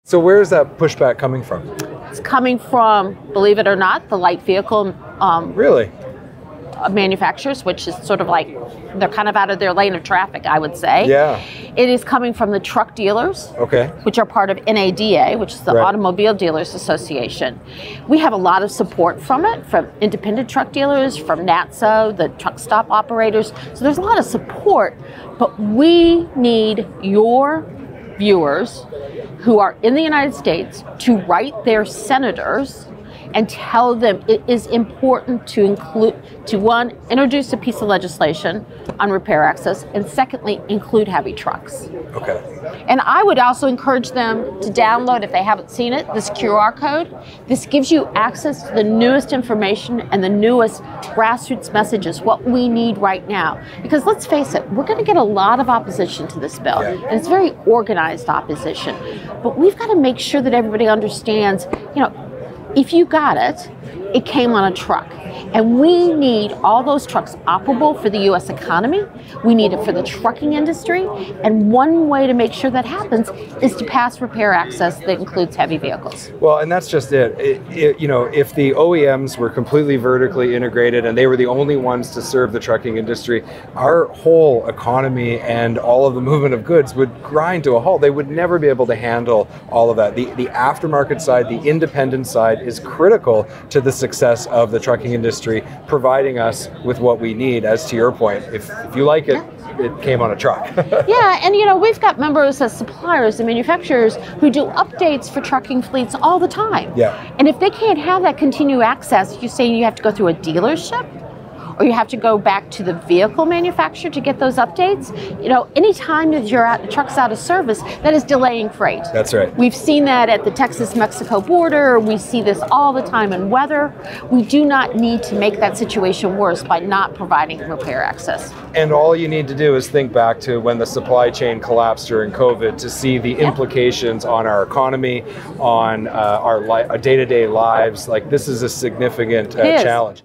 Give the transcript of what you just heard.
So where is that pushback coming from? It's coming from, believe it or not, the light vehicle Really? manufacturers, which is sort of like, they're kind of out of their lane of traffic, I would say. Yeah. It is coming from the truck dealers, Okay. which are part of NADA, which is the Right. Automobile Dealers Association. We have a lot of support from it, from independent truck dealers, from NATSA, the truck stop operators. So there's a lot of support, but we need your viewers who are in the United States to write their senators and tell them it is important to one, introduce a piece of legislation on repair access, and secondly, include heavy trucks. Okay. And I would also encourage them to download, if they haven't seen it, this QR code. This gives you access to the newest information and the newest grassroots messages, what we need right now. Because let's face it, we're going to get a lot of opposition to this bill, and it's very organized opposition. But we've got to make sure that everybody understands, you know, if you got it, it came on a truck. And we need all those trucks operable for the U.S. economy. We need it for the trucking industry. And one way to make sure that happens is to pass repair access that includes heavy vehicles. Well, and that's just it. You know, if the OEMs were completely vertically integrated and they were the only ones to serve the trucking industry, our whole economy and all of the movement of goods would grind to a halt. They would never be able to handle all of that. The aftermarket side, the independent side is critical to the success of the trucking industry, providing us with what we need, as to your point. If you like it, it came on a truck. Yeah, and you know, we've got members as suppliers and manufacturers who do updates for trucking fleets all the time. Yeah. And if they can't have that continued access, you're saying you have to go through a dealership? Or you have to go back to the vehicle manufacturer to get those updates. You know, anytime that the truck's out of service, that is delaying freight. That's right. We've seen that at the Texas-Mexico border. We see this all the time in weather. We do not need to make that situation worse by not providing repair access. And all you need to do is think back to when the supply chain collapsed during COVID to see the implications on our economy, on our day-to-day lives. Like, this is a significant challenge.